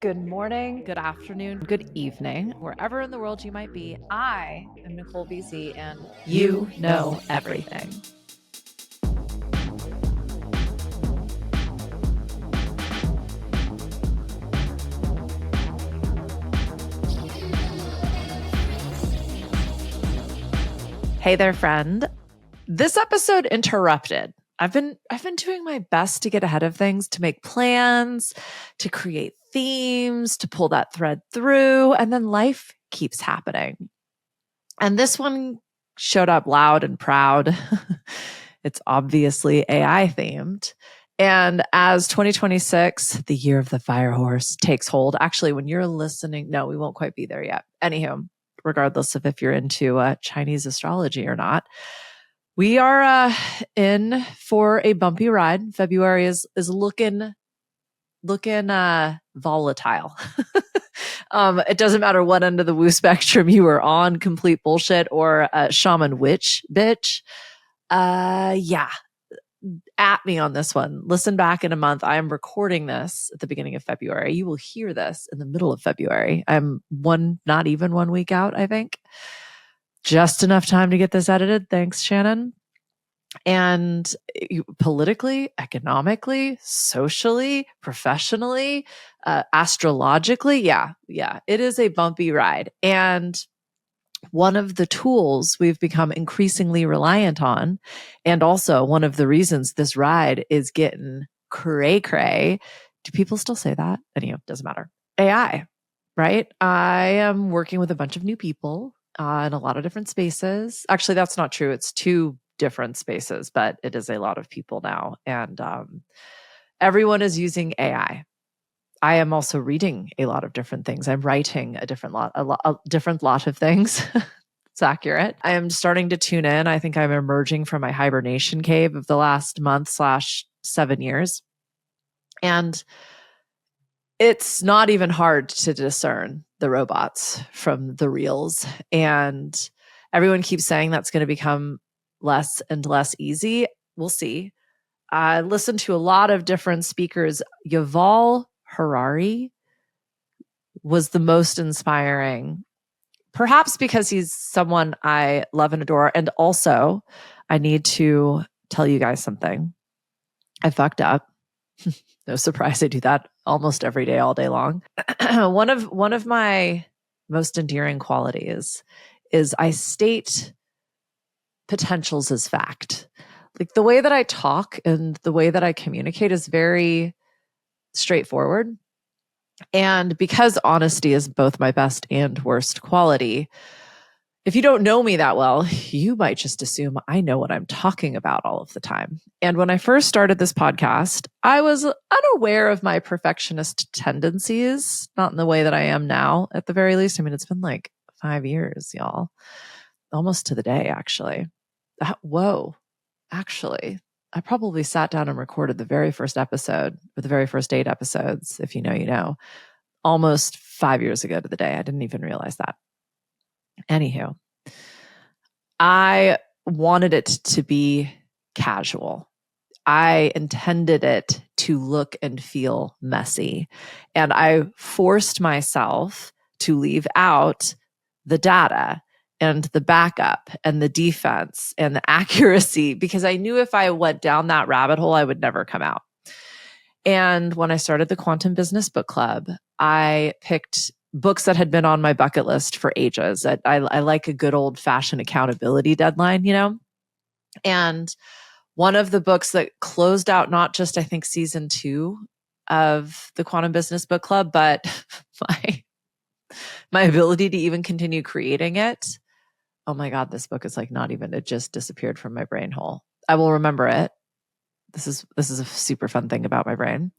Good morning, good afternoon, good evening, wherever in the world you might be. I am Nicole BC, and you know everything. Hey there, friend. This episode interrupted. I've been doing my best to get ahead of things, to make plans, to create themes, to pull that thread through, and then life keeps happening. And this one showed up loud and proud. It's obviously AI themed. And as 2026, the year of the fire horse, takes hold, actually, when you're listening, no, we won't quite be there yet. Anywho, regardless of if you're into Chinese astrology or not, we are in for a bumpy ride. February is looking volatile. It doesn't matter what end of the woo spectrum you are on, complete bullshit or shaman witch bitch. Yeah, at me on this one. Listen back in a month. I am recording this at the beginning of February. You will hear this in the middle of February. I'm not even 1 week out, I think. Just enough time to get this edited. Thanks, Shannon. And politically, economically, socially, professionally, astrologically, yeah, it is a bumpy ride. And one of the tools we've become increasingly reliant on, and also one of the reasons this ride is getting cray-cray. Do people still say that? Anyway, doesn't matter. AI, right? I am working with a bunch of new people in a lot of different spaces. Actually, that's not true. It's two different spaces, but it is a lot of people now. And everyone is using AI. I am also reading a lot of different things. I'm writing a different lot of things. It's accurate. I am starting to tune in. I think I'm emerging from my hibernation cave of the last month/7 years. And it's not even hard to discern the robots from the reals. And everyone keeps saying that's going to become less and less easy. We'll see. I listened to a lot of different speakers. Yuval Harari was the most inspiring, perhaps because he's someone I love and adore. And also, I need to tell you guys something. I fucked up. No surprise, I do that almost every day, all day long. One of my most endearing qualities is I state potentials as fact. Like the way that I talk and the way that I communicate is very straightforward. And because honesty is both my best and worst quality, if you don't know me that well, you might just assume I know what I'm talking about all of the time. And when I first started this podcast, I was unaware of my perfectionist tendencies, not in the way that I am now, at the very least. I mean, it's been like 5 years, y'all. Almost to the day, actually. Whoa. Actually, I probably sat down and recorded the very first episode, or the very first 8 episodes, if you know, you know, almost 5 years ago to the day. I didn't even realize that. Anywho, I wanted it to be casual. I intended it to look and feel messy. And I forced myself to leave out the data and the backup and the defense and the accuracy, because I knew if I went down that rabbit hole, I would never come out. And when I started the Quantum Business Book Club, I picked books that had been on my bucket list for ages. I like a good old fashioned accountability deadline, you know? And one of the books that closed out not just, I think, season 2 of the Quantum Business Book Club, but my ability to even continue creating it. Oh my God, this book is like not even, it just disappeared from my brain hole. I will remember it. This is a super fun thing about my brain.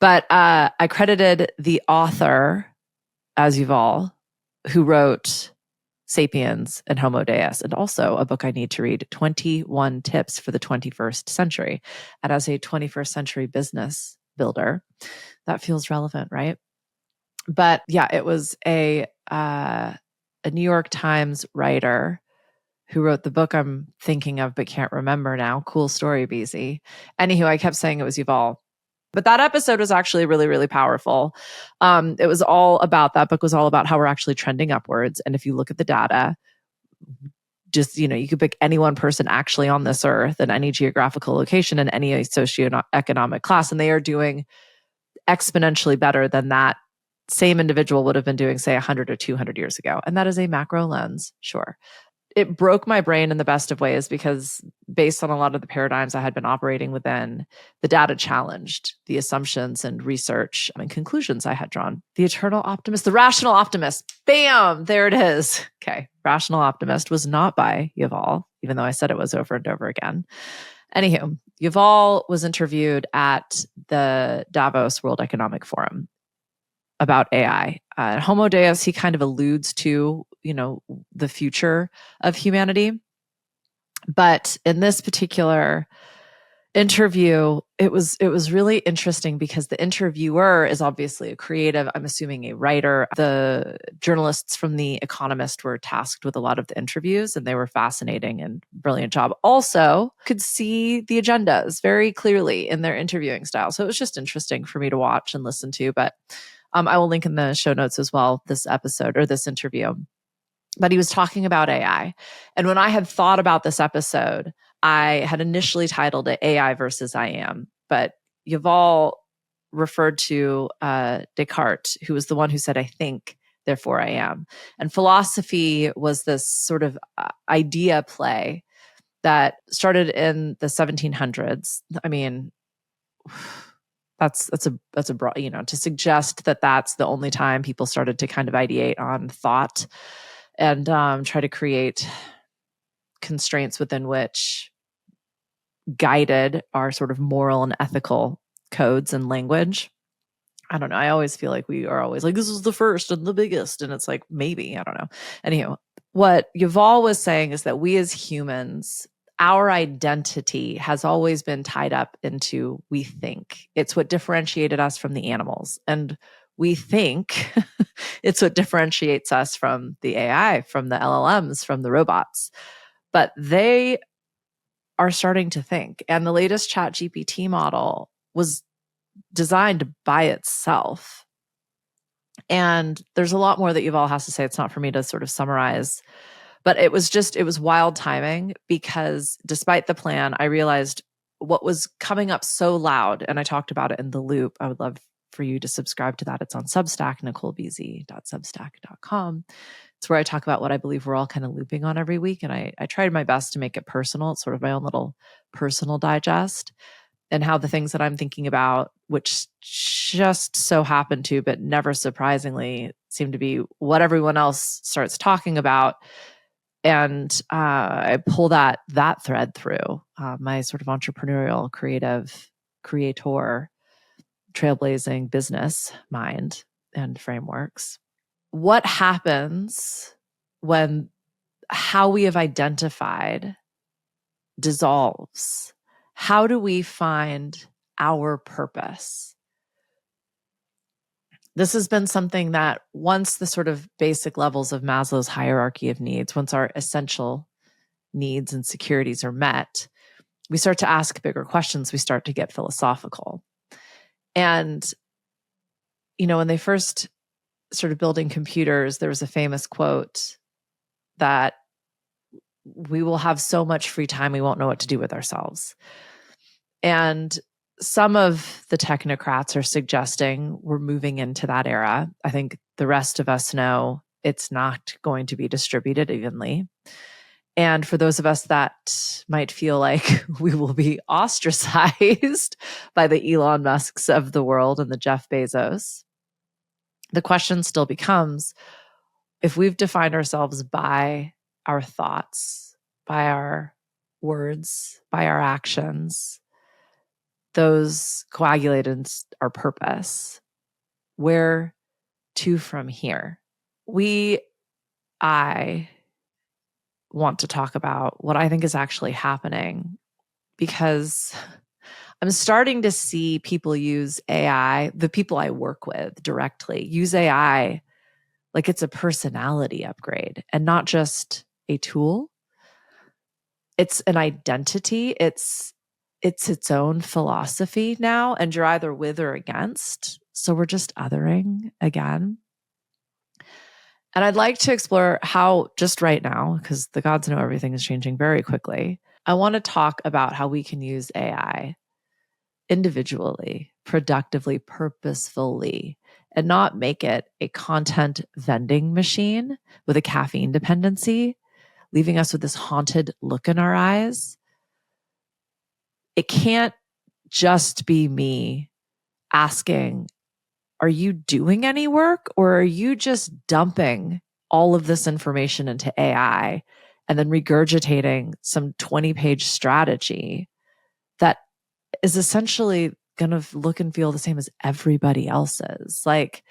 But I credited the author as Yuval, who wrote Sapiens and Homo Deus, and also a book I need to read, 21 Tips for the 21st Century. And as a 21st century business builder, that feels relevant, right? But yeah, it was a New York Times writer who wrote the book I'm thinking of but can't remember now. Cool story, BZ. Anywho, I kept saying it was Yuval. But that episode was actually really, really powerful. It was all about, that book was all about how we're actually trending upwards. And if you look at the data, just, you could pick any one person actually on this earth in any geographical location in any socioeconomic class, and they are doing exponentially better than that same individual would have been doing, say, 100 or 200 years ago. And that is a macro lens, sure. It broke my brain in the best of ways because based on a lot of the paradigms I had been operating within, the data challenged the assumptions and research and conclusions I had drawn. The eternal optimist, the rational optimist, bam, there it is. Okay, rational optimist was not by Yuval, even though I said it was over and over again. Anywho, Yuval was interviewed at the Davos World Economic Forum about AI. Homo Deus, he kind of alludes to, the future of humanity. But in this particular interview, it was really interesting because the interviewer is obviously a creative, I'm assuming a writer. The journalists from The Economist were tasked with a lot of the interviews, and they were fascinating and brilliant job. Also, could see the agendas very clearly in their interviewing style. So it was just interesting for me to watch and listen to. But I will link in the show notes as well, this episode or this interview. But he was talking about AI. And when I had thought about this episode, I had initially titled it AI versus I am. But Yuval referred to Descartes, who was the one who said, I think, therefore I am. And philosophy was this sort of idea play that started in the 1700s. I mean, that's a broad, to suggest that that's the only time people started to kind of ideate on thought and try to create constraints within which guided our sort of moral and ethical codes and language. I don't know. I always feel like we are always like, this is the first and the biggest. And it's like, maybe, I don't know. Anyhow, what Yuval was saying is that we as humans, our identity has always been tied up into we think. It's what differentiated us from the animals. And we think it's what differentiates us from the AI, from the LLMs, from the robots. But they are starting to think. And the latest Chat GPT model was designed by itself. And there's a lot more that Yuval has to say. It's not for me to sort of summarize. But it was wild timing because despite the plan, I realized what was coming up so loud, and I talked about it in The Loop. I would love for you to subscribe to that. It's on Substack, NicoleBZ.substack.com. It's where I talk about what I believe we're all kind of looping on every week. And I tried my best to make it personal. It's sort of my own little personal digest, and how the things that I'm thinking about, which just so happen to, but never surprisingly, seem to be what everyone else starts talking about. And I pull that thread through my sort of entrepreneurial, creator, trailblazing business mind and frameworks. What happens when how we have identified dissolves? How do we find our purpose? This has been something that once the sort of basic levels of Maslow's hierarchy of needs, once our essential needs and securities are met, we start to ask bigger questions. We start to get philosophical. And, when they first started building computers, there was a famous quote that we will have so much free time, we won't know what to do with ourselves. And some of the technocrats are suggesting we're moving into that era. I think the rest of us know it's not going to be distributed evenly. And for those of us that might feel like we will be ostracized by the Elon Musks of the world and the Jeff Bezos, the question still becomes, if we've defined ourselves by our thoughts, by our words, by our actions, those coagulated our purpose, where to from here? I want to talk about what I think is actually happening, because I'm starting to see people use AI, the people I work with directly, use AI like it's a personality upgrade and not just a tool. It's an identity. It's it's its own philosophy now, and you're either with or against. So we're just othering again. And I'd like to explore how, just right now, because the gods know everything is changing very quickly, I want to talk about how we can use AI individually, productively, purposefully, and not make it a content vending machine with a caffeine dependency, leaving us with this haunted look in our eyes. It can't just be me asking, are you doing any work, or are you just dumping all of this information into AI and then regurgitating some 20-page strategy that is essentially going to look and feel the same as everybody else's? Like,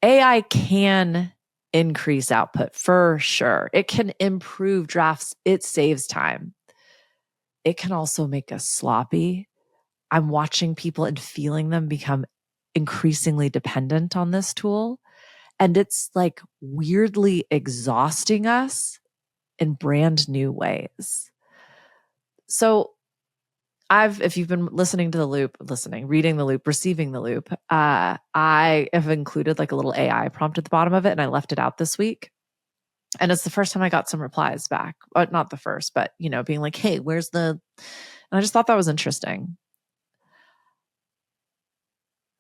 AI can increase output for sure. It can improve drafts. It saves time. It can also make us sloppy. I'm watching people and feeling them become increasingly dependent on this tool. And it's like weirdly exhausting us in brand new ways. So if you've been listening to the loop, reading the loop, receiving the loop, I have included like a little AI prompt at the bottom of it, and I left it out this week. And it's the first time I got some replies back. Not the first, but, being like, hey, where's and I just thought that was interesting.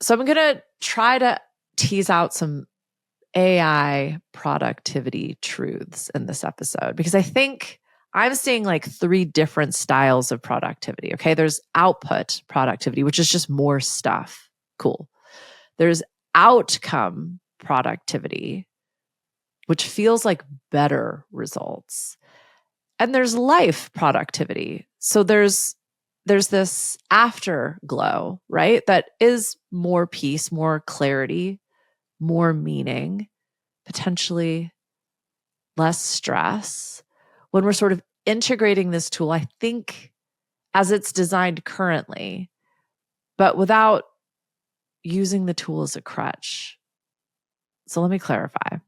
So I'm going to try to tease out some AI productivity truths in this episode, because I think I'm seeing like 3 different styles of productivity. Okay. There's output productivity, which is just more stuff. Cool. There's outcome productivity, which feels like better results. And there's life productivity. So there's this afterglow, right? That is more peace, more clarity, more meaning, potentially less stress. When we're sort of integrating this tool, I think, as it's designed currently, but without using the tool as a crutch. So let me clarify.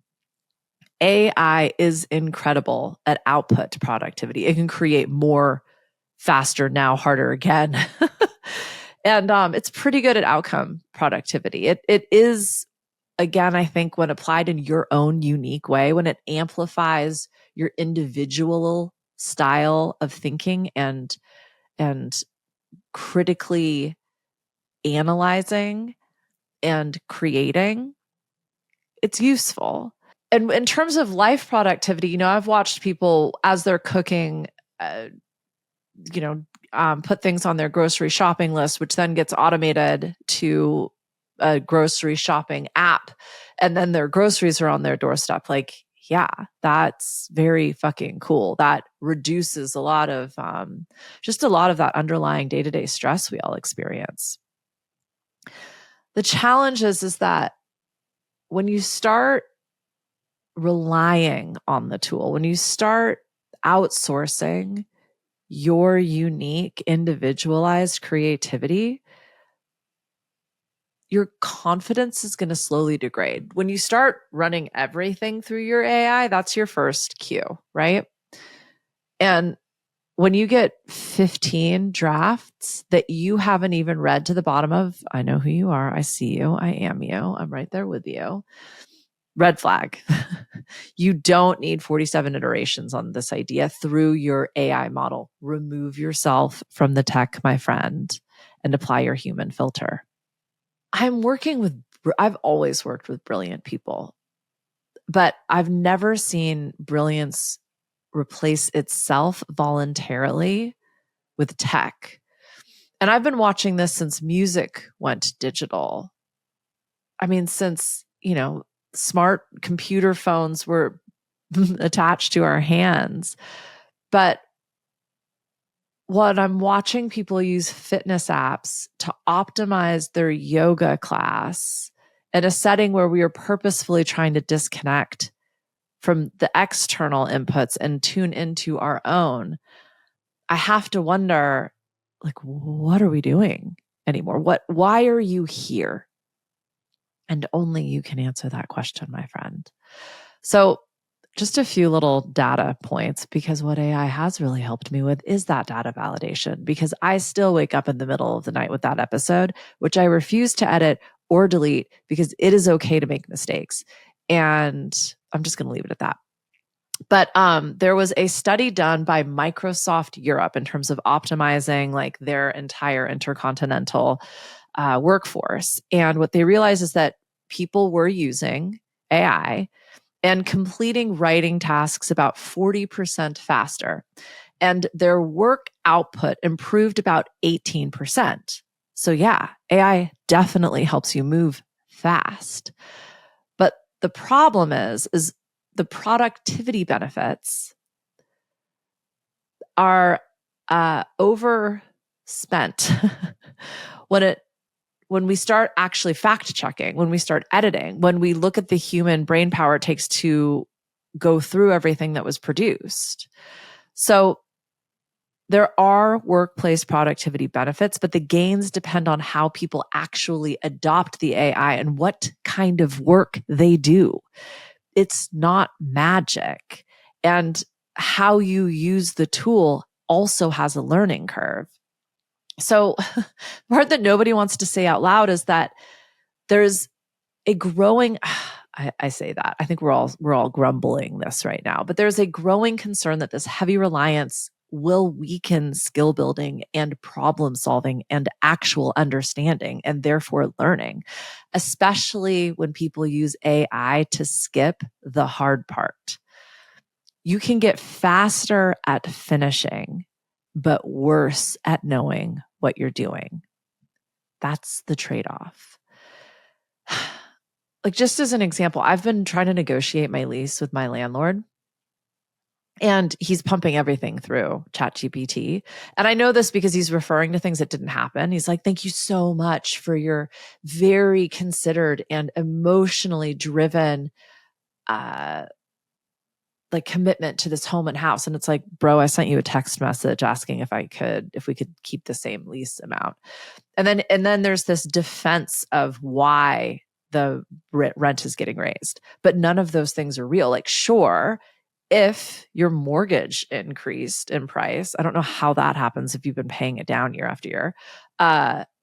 AI is incredible at output productivity. It can create more faster, now harder again. And it's pretty good at outcome productivity. It is, again, I think when applied in your own unique way, when it amplifies your individual style of thinking and critically analyzing and creating, it's useful. And in terms of life productivity, I've watched people as they're cooking, put things on their grocery shopping list, which then gets automated to a grocery shopping app. And then their groceries are on their doorstep. Like, yeah, that's very fucking cool. That reduces a lot of that underlying day-to-day stress we all experience. The challenge is that when you start relying on the tool, when you start outsourcing your unique, individualized creativity, your confidence is going to slowly degrade. When you start running everything through your AI, that's your first cue, right? And when you get 15 drafts that you haven't even read to the bottom of, I know who you are, I see you, I am you, I'm right there with you. Red flag. You don't need 47 iterations on this idea through your AI model. Remove yourself from the tech, my friend, and apply your human filter. I've always worked with brilliant people, but I've never seen brilliance replace itself voluntarily with tech. And I've been watching this since music went digital. I mean, since, smart computer phones were attached to our hands. But what I'm watching people use fitness apps to optimize their yoga class in a setting where we are purposefully trying to disconnect from the external inputs and tune into our own, I have to wonder, like, what are we doing anymore? Why are you here? And only you can answer that question, my friend. So just a few little data points, because what AI has really helped me with is that data validation, because I still wake up in the middle of the night with that episode, which I refuse to edit or delete because it is okay to make mistakes. And I'm just going to leave it at that. But there was a study done by Microsoft Europe in terms of optimizing like their entire intercontinental workforce. And what they realized is that people were using AI and completing writing tasks about 40% faster. And their work output improved about 18%. So, yeah, AI definitely helps you move fast. But the problem is the productivity benefits are overspent when we start actually fact checking, when we start editing, when we look at the human brain power it takes to go through everything that was produced. So there are workplace productivity benefits, but the gains depend on how people actually adopt the AI and what kind of work they do. It's not magic. And how you use the tool also has a learning curve. So, the part that nobody wants to say out loud is that there's a growing I say that. I think we're all grumbling this right now, but there's a growing concern that this heavy reliance will weaken skill building and problem solving and actual understanding and therefore learning, especially when people use AI to skip the hard part. You can get faster at finishing, but worse at knowing what you're doing. That's the trade-off. Like, just as an example, I've been trying to negotiate my lease with my landlord, and he's pumping everything through ChatGPT. And I know this because he's referring to things that didn't happen. He's like, thank you so much for your very considered and emotionally driven like commitment to this home and house. And it's like, bro, I sent you a text message asking if we could keep the same lease amount. And then there's this defense of why the rent is getting raised. But none of those things are real. Like, sure, if your mortgage increased in price, I don't know how that happens if you've been paying it down year after year.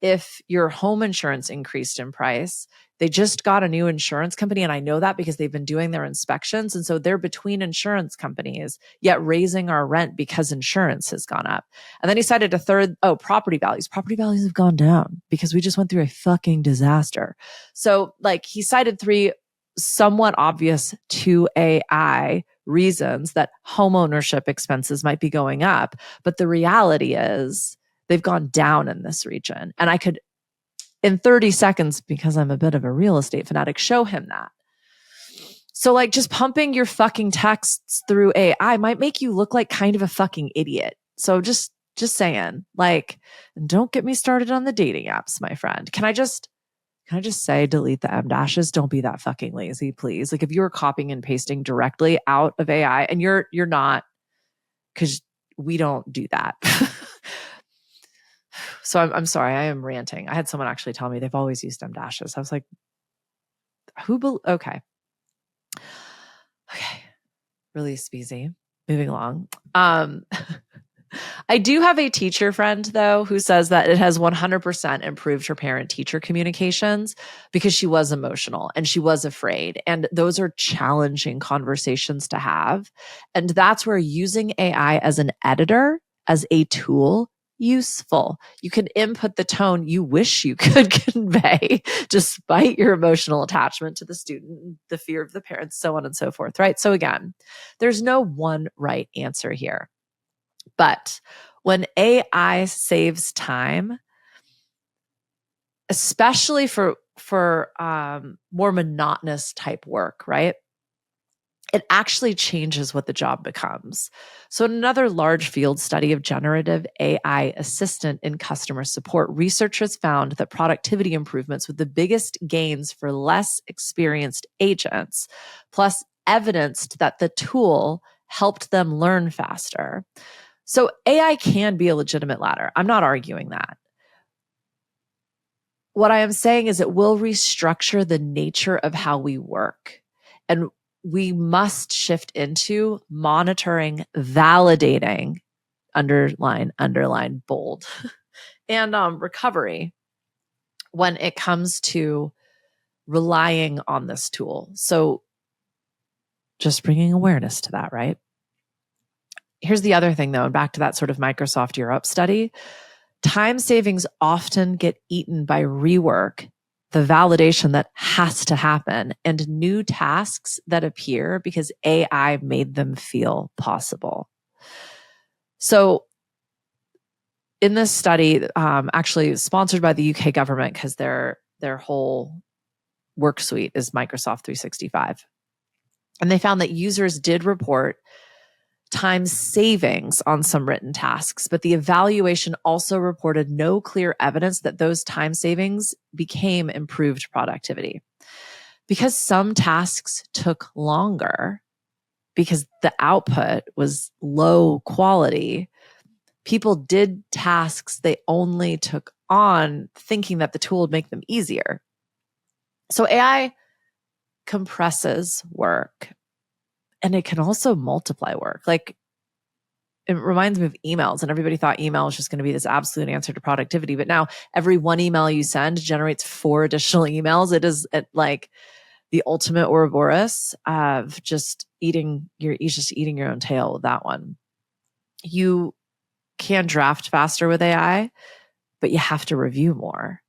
If your home insurance increased in price, they just got a new insurance company. And I know that because they've been doing their inspections. And so they're between insurance companies, yet raising our rent because insurance has gone up. And then he cited a third, property values. Property values have gone down because we just went through a fucking disaster. So like he cited three somewhat obvious to AI reasons that home ownership expenses might be going up. But the reality is they've gone down in this region. And I could, in 30 seconds, because I'm a bit of a real estate fanatic, show him that. So like just pumping your fucking texts through AI might make you look like kind of a fucking idiot. So just saying, like, don't get me started on the dating apps, my friend. Can I just say delete the M dashes? Don't be that fucking lazy, please. Like if you were copying and pasting directly out of AI, and you're not, because we don't do that. So I'm sorry, I am ranting. I had someone actually tell me they've always used M dashes. I was like, okay. Really speezy. Moving along. I do have a teacher friend, though, who says that it has 100% improved her parent-teacher communications because she was emotional and she was afraid. And those are challenging conversations to have. And that's where using AI as an editor, as a tool, useful. You can input the tone you wish you could convey despite your emotional attachment to the student, the fear of the parents, so on and so forth, right? So again, there's no one right answer here. But when AI saves time, especially for more monotonous type work, right? It actually changes what the job becomes. So in another large field study of generative AI assistant in customer support, researchers found that productivity improvements with the biggest gains for less experienced agents, plus evidenced that the tool helped them learn faster. So AI can be a legitimate ladder. I'm not arguing that. What I am saying is it will restructure the nature of how we work. And we must shift into monitoring, validating, underline, bold, and recovery when it comes to relying on this tool. So just bringing awareness to that, right? Here's the other thing, though, and back to that sort of Microsoft Europe study. Time savings often get eaten by rework, the validation that has to happen, and new tasks that appear because AI made them feel possible. So in this study, actually sponsored by the UK government, because their whole work suite is Microsoft 365. And they found that users did report time savings on some written tasks, but the evaluation also reported no clear evidence that those time savings became improved productivity. Because some tasks took longer, because the output was low quality, people did tasks they only took on thinking that the tool would make them easier. So AI compresses work, and it can also multiply work. Like, it reminds me of emails, and everybody thought email was just going to be this absolute answer to productivity. But now every one email you send generates 4 additional emails. It is like the ultimate Ouroboros of just eating your own tail with that one. You can draft faster with AI, but you have to review more.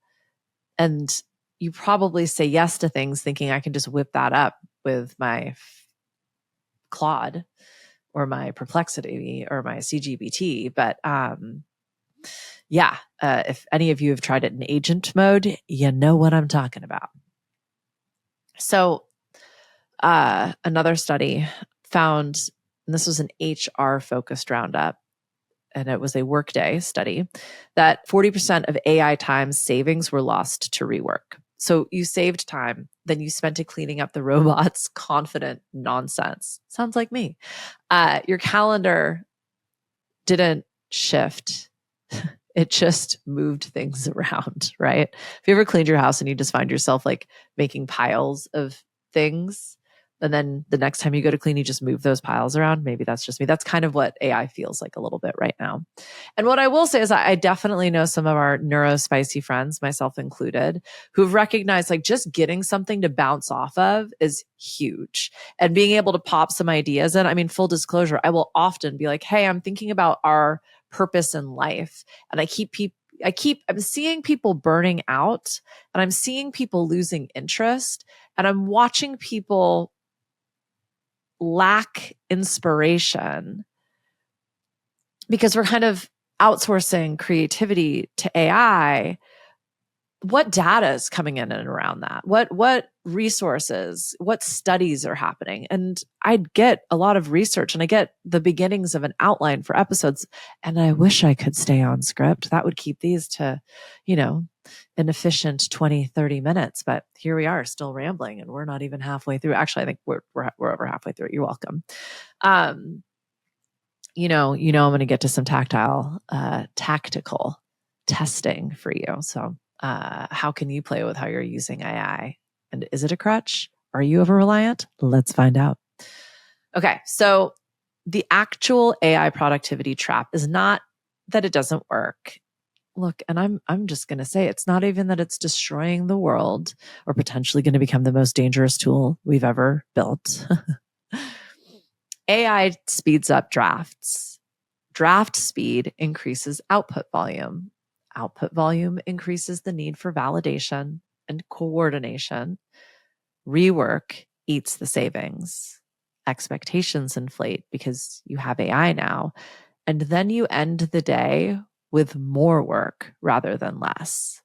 And you probably say yes to things thinking I can just whip that up with my Claude or my Perplexity or my CGBT. But if any of you have tried it in agent mode, you know what I'm talking about. So another study found, and this was an HR focused roundup, and it was a Workday study, that 40% of AI time savings were lost to rework. So you saved time, then you spent it cleaning up the robots' confident nonsense. Sounds like me. Your calendar didn't shift. It just moved things around, right? If you ever cleaned your house and you just find yourself like making piles of things, and then the next time you go to clean, you just move those piles around. Maybe that's just me. That's kind of what AI feels like a little bit right now. And what I will say is I definitely know some of our neurospicy friends, myself included, who've recognized like just getting something to bounce off of is huge. And being able to pop some ideas in. I mean, full disclosure, I will often be like, hey, I'm thinking about our purpose in life. And I'm seeing people burning out, and I'm seeing people losing interest, and I'm watching people lack inspiration because we're kind of outsourcing creativity to AI. What data is coming in and around that? What resources, what studies are happening? And I get a lot of research, and I get the beginnings of an outline for episodes. And I wish I could stay on script. That would keep these to, an efficient 20, 30 minutes. But here we are still rambling, and we're not even halfway through. Actually, I think we're over halfway through. You're welcome. I'm going to get to some tactical testing for you. So how can you play with how you're using AI? And is it a crutch? Are you over-reliant? Let's find out. Okay, so the actual AI productivity trap is not that it doesn't work. Look, and I'm just going to say it's not even that it's destroying the world or potentially going to become the most dangerous tool we've ever built. AI speeds up drafts. Draft speed increases output volume. Output volume increases the need for validation and coordination. Rework eats the savings. Expectations inflate because you have AI now. And then you end the day with more work rather than less.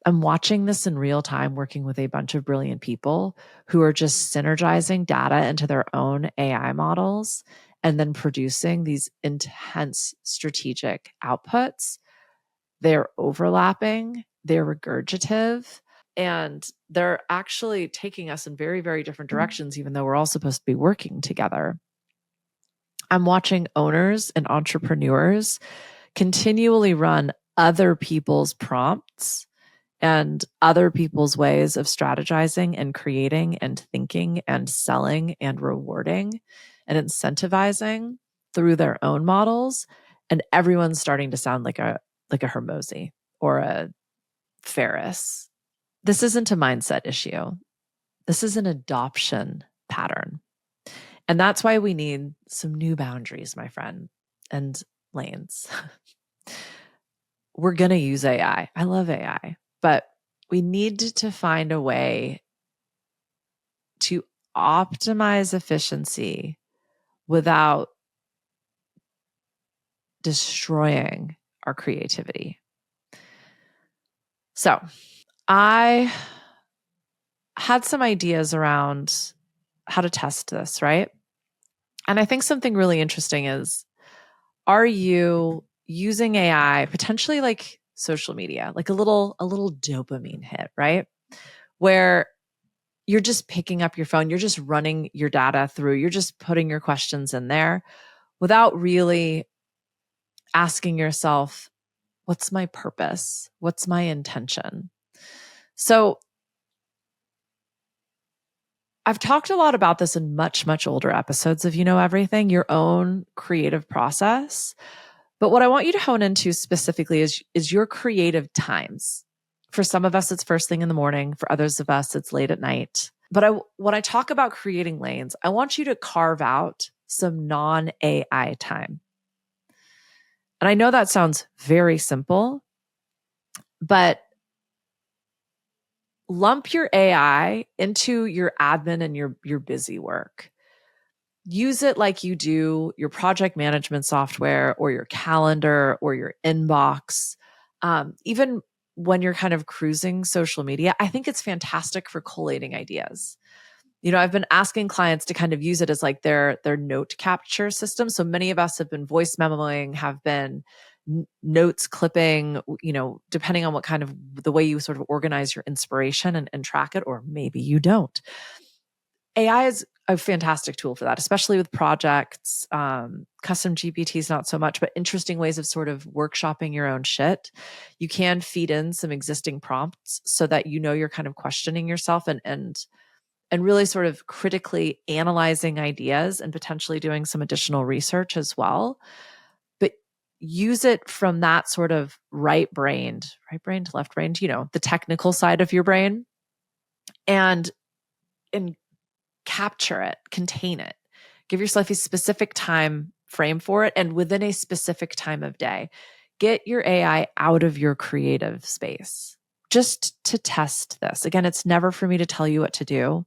I'm watching this in real time, working with a bunch of brilliant people who are just synergizing data into their own AI models and then producing these intense strategic outputs. They're overlapping, they're regurgitative, and they're actually taking us in very, very different directions, even though we're all supposed to be working together. I'm watching owners and entrepreneurs continually run other people's prompts and other people's ways of strategizing and creating and thinking and selling and rewarding and incentivizing through their own models. And everyone's starting to sound like a Hermosi or a Ferris. This isn't a mindset issue. This is an adoption pattern. And that's why we need some new boundaries, my friend, and lanes. We're going to use AI. I love AI, but we need to find a way to optimize efficiency without destroying our creativity. So I had some ideas around how to test this, right? And I think something really interesting is, are you using AI potentially like social media, like a little dopamine hit, right? Where you're just picking up your phone, you're just running your data through, you're just putting your questions in there without really asking yourself, what's my purpose? What's my intention? So I've talked a lot about this in much, much older episodes of You Know Everything, your own creative process. But what I want you to hone into specifically is your creative times. For some of us, it's first thing in the morning. For others of us, it's late at night. But when I talk about creating lanes, I want you to carve out some non-AI time. And I know that sounds very simple, but lump your AI into your admin and your busy work. Use it like you do your project management software or your calendar or your inbox. Even when you're kind of cruising social media, I think it's fantastic for collating ideas. You know, I've been asking clients to kind of use it as like their note capture system. So many of us have been voice memoing, have been notes clipping, you know, depending on what kind of the way you sort of organize your inspiration and track it, or maybe you don't. AI is a fantastic tool for that, especially with projects. Custom GPTs, not so much, but interesting ways of sort of workshopping your own shit. You can feed in some existing prompts so that you know you're kind of questioning yourself and really sort of critically analyzing ideas and potentially doing some additional research as well. But use it from that sort of right brained, left brained, you know, the technical side of your brain, and capture it, contain it. Give yourself a specific time frame for it and within a specific time of day. Get your AI out of your creative space just to test this. Again, it's never for me to tell you what to do.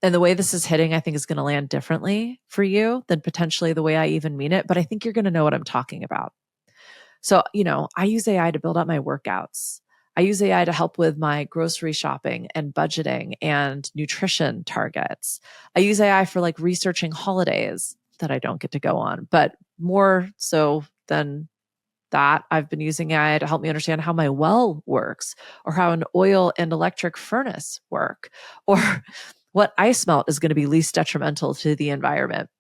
And the way this is hitting, I think, is going to land differently for you than potentially the way I even mean it. But I think you're going to know what I'm talking about. So, you know, I use AI to build out my workouts. I use AI to help with my grocery shopping and budgeting and nutrition targets. I use AI for like researching holidays that I don't get to go on, but more so than that, I've been using AI to help me understand how my well works, or how an oil and electric furnace work, or what ice melt is going to be least detrimental to the environment.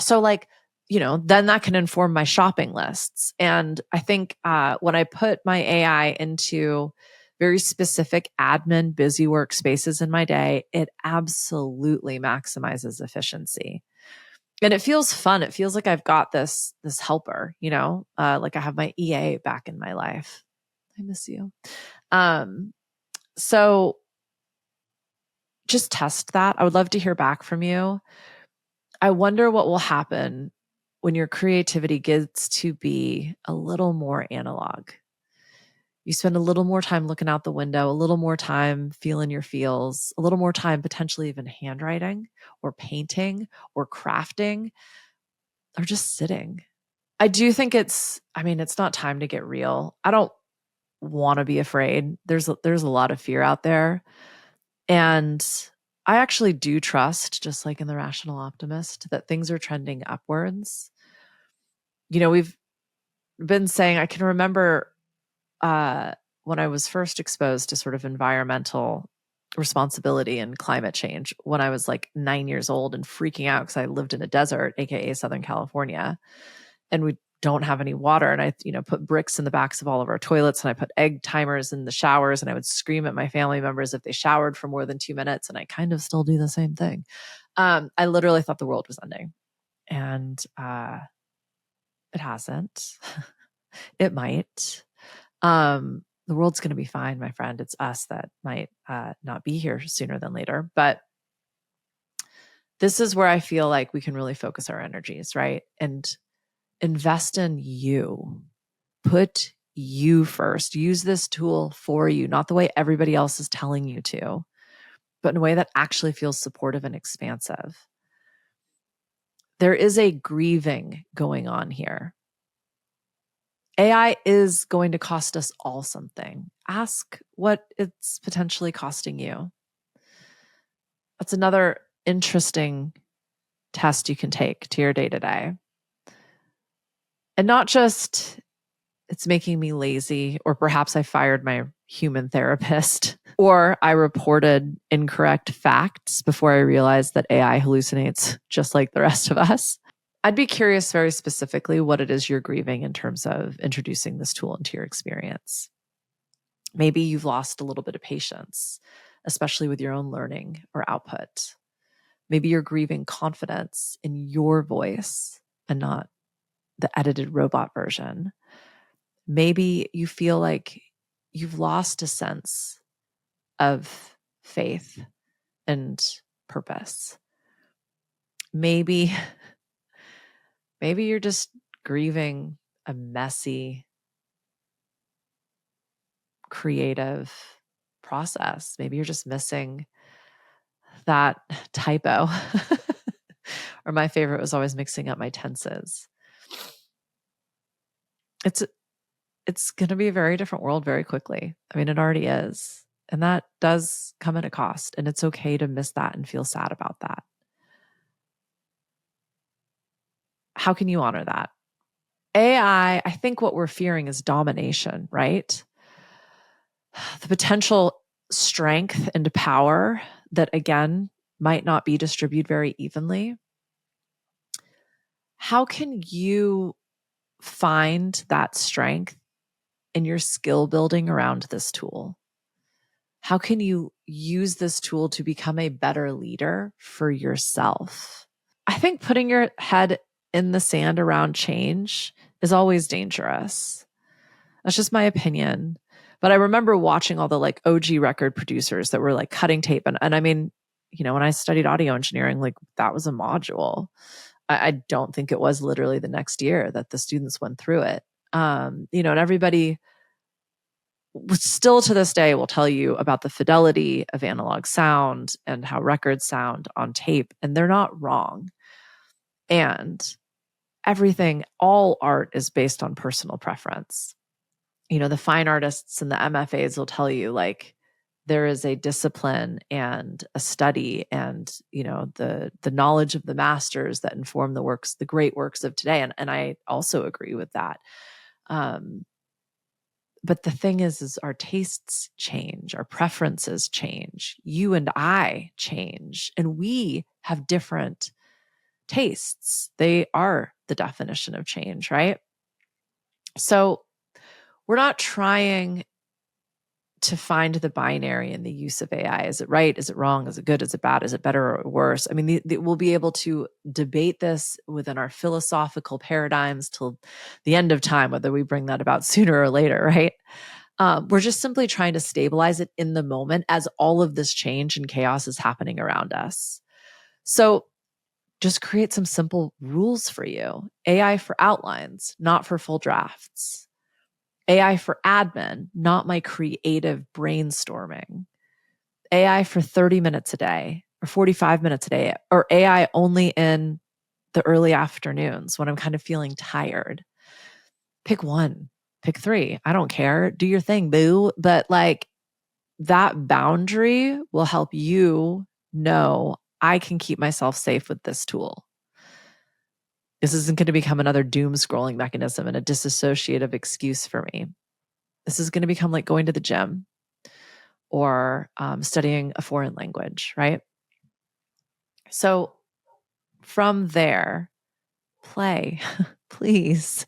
So, like, you know, then that can inform my shopping lists. And I think when I put my AI into very specific admin busy work spaces in my day, it absolutely maximizes efficiency. And it feels fun. It feels like I've got this helper, you know, like I have my EA back in my life. I miss you. So just test that. I would love to hear back from you. I wonder what will happen when your creativity gets to be a little more analog. You spend a little more time looking out the window, a little more time feeling your feels, a little more time potentially even handwriting or painting or crafting or just sitting. I do think it's not time to get real. I don't want to be afraid. There's a lot of fear out there. And I actually do trust, just like in The Rational Optimist, that things are trending upwards. You know, we've been saying, I can remember when I was first exposed to sort of environmental responsibility and climate change when I was like 9 years old and freaking out because I lived in a desert, AKA Southern California. And we don't have any water. And I, put bricks in the backs of all of our toilets, and I put egg timers in the showers, and I would scream at my family members if they showered for more than 2 minutes. And I kind of still do the same thing. I literally thought the world was ending, and it hasn't. It might. The world's going to be fine, my friend. It's us that might not be here sooner than later. But this is where I feel like we can really focus our energies, right? And invest in you. Put you first. Use this tool for you, not the way everybody else is telling you to, but in a way that actually feels supportive and expansive. There is a grieving going on here. AI is going to cost us all something. Ask what it's potentially costing you. That's another interesting test you can take to your day-to-day. And not just it's making me lazy, or perhaps I fired my human therapist, or I reported incorrect facts before I realized that AI hallucinates just like the rest of us. I'd be curious very specifically what it is you're grieving in terms of introducing this tool into your experience. Maybe you've lost a little bit of patience, especially with your own learning or output. Maybe you're grieving confidence in your voice and not the edited robot version. Maybe you feel like you've lost a sense of faith and purpose. Maybe you're just grieving a messy, creative process. Maybe you're just missing that typo. Or my favorite was always mixing up my tenses. It's going to be a very different world very quickly. I mean, it already is. And that does come at a cost. And it's okay to miss that and feel sad about that. How can you honor that? AI, I think what we're fearing is domination, right? The potential strength and power that, again, might not be distributed very evenly. How can you find that strength in your skill building around this tool? How can you use this tool to become a better leader for yourself? I think putting your head in the sand around change is always dangerous. That's just my opinion. But I remember watching all the OG record producers that were cutting tape. And I mean, when I studied audio engineering, that was a module. I don't think it was literally the next year that the students went through it. And everybody still to this day will tell you about the fidelity of analog sound and how records sound on tape. And they're not wrong. And everything, all art is based on personal preference. The fine artists and the MFAs will tell you there is a discipline and a study and, the knowledge of the masters that inform the great works of today. And I also agree with that. But the thing is our tastes change, our preferences change, you and I change, and we have different tastes. They are the definition of change, right? So we're not trying to find the binary in the use of AI. Is it right? Is it wrong? Is it good? Is it bad? Is it better or worse? I mean, we'll be able to debate this within our philosophical paradigms till the end of time, whether we bring that about sooner or later, right? We're just simply trying to stabilize it in the moment as all of this change and chaos is happening around us. So just create some simple rules for you. AI for outlines, not for full drafts. AI for admin, not my creative brainstorming. AI for 30 minutes a day or 45 minutes a day, or AI only in the early afternoons when I'm kind of feeling tired. Pick one, pick three. I don't care. Do your thing, boo. But that boundary will help you know I can keep myself safe with this tool. This isn't going to become another doom scrolling mechanism and a disassociative excuse for me. This is going to become like going to the gym or studying a foreign language, right? So from there, play, please.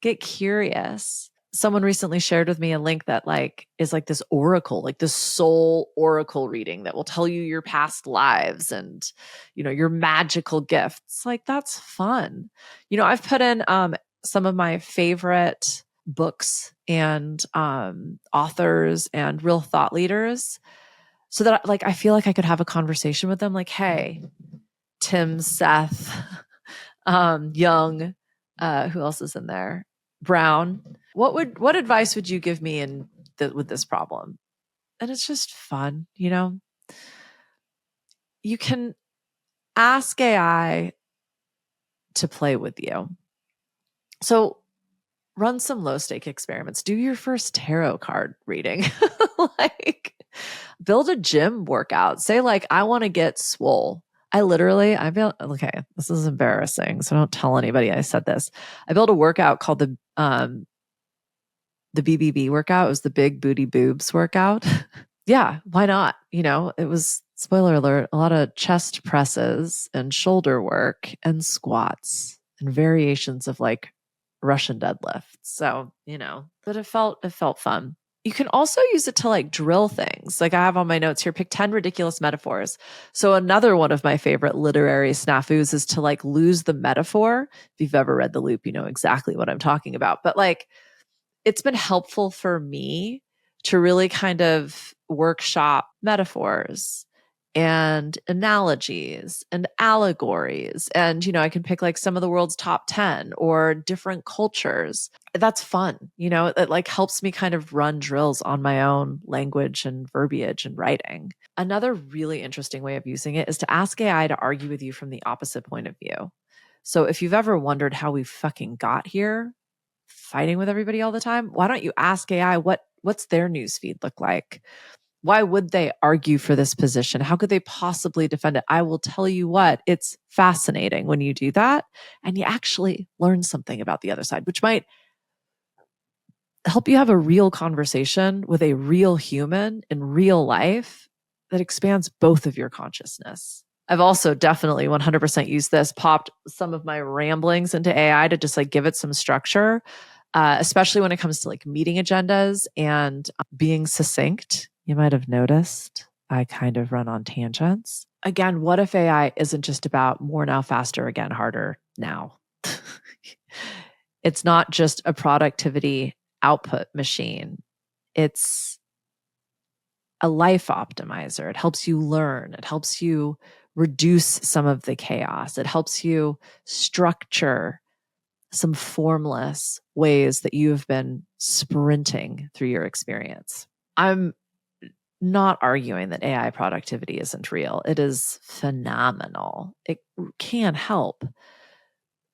Get curious. Someone recently shared with me a link that like is like this oracle, like this soul oracle reading that will tell you your past lives and your magical gifts. Like that's fun. I've put in some of my favorite books and authors and real thought leaders so that like I feel like I could have a conversation with them like, hey, Tim, Seth, Young, who else is in there? Brown. What advice would you give me with this problem? And it's just fun, You can ask AI to play with you. So run some low stake experiments. Do your first tarot card reading. Like build a gym workout. Say like, I want to get swole. Okay, this is embarrassing. So don't tell anybody I said this. I built a workout called the BBB workout. It was the big booty boobs workout. Yeah, why not? It was, spoiler alert, a lot of chest presses and shoulder work and squats and variations of like Russian deadlifts. So, but it felt fun. You can also use it to like drill things. Like I have on my notes here, pick 10 ridiculous metaphors. So another one of my favorite literary snafus is to like lose the metaphor. If you've ever read The Loop, you know exactly what I'm talking about. But like, it's been helpful for me to really kind of workshop metaphors and analogies and allegories. And, I can pick like some of the world's top 10 or different cultures. That's fun. It like helps me kind of run drills on my own language and verbiage and writing. Another really interesting way of using it is to ask AI to argue with you from the opposite point of view. So if you've ever wondered how we fucking got here, fighting with everybody all the time, why don't you ask AI what's their newsfeed look like? Why would they argue for this position? How could they possibly defend it? I will tell you what, it's fascinating when you do that and you actually learn something about the other side, which might help you have a real conversation with a real human in real life that expands both of your consciousness. I've also definitely 100% used this, popped some of my ramblings into AI to just like give it some structure, especially when it comes to like meeting agendas and being succinct. You might have noticed I kind of run on tangents. Again, what if AI isn't just about more now, faster, again, harder now? It's not just a productivity output machine. It's a life optimizer. It helps you learn. It helps you reduce some of the chaos. It helps you structure some formless ways that you have been sprinting through your experience. I'm not arguing that AI productivity isn't real. It is phenomenal. It can help.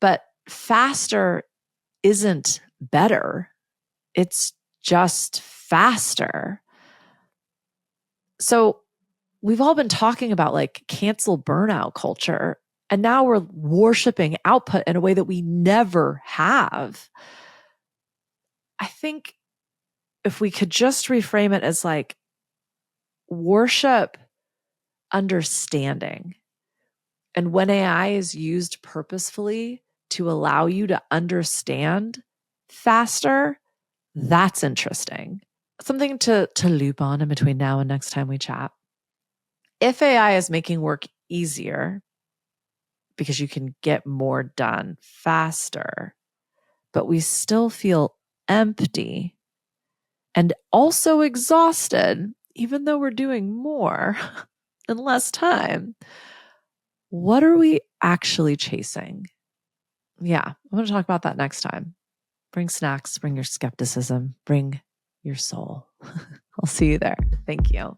But faster isn't better. It's just faster. So we've all been talking about like cancel burnout culture, and now we're worshiping output in a way that we never have. I think if we could just reframe it as like worship understanding. And when AI is used purposefully to allow you to understand faster, that's interesting. Something to loop on in between now and next time we chat. If AI is making work easier because you can get more done faster, but we still feel empty and also exhausted, even though we're doing more in less time, what are we actually chasing? Yeah, I'm going to talk about that next time. Bring snacks, bring your skepticism, bring your soul. I'll see you there. Thank you.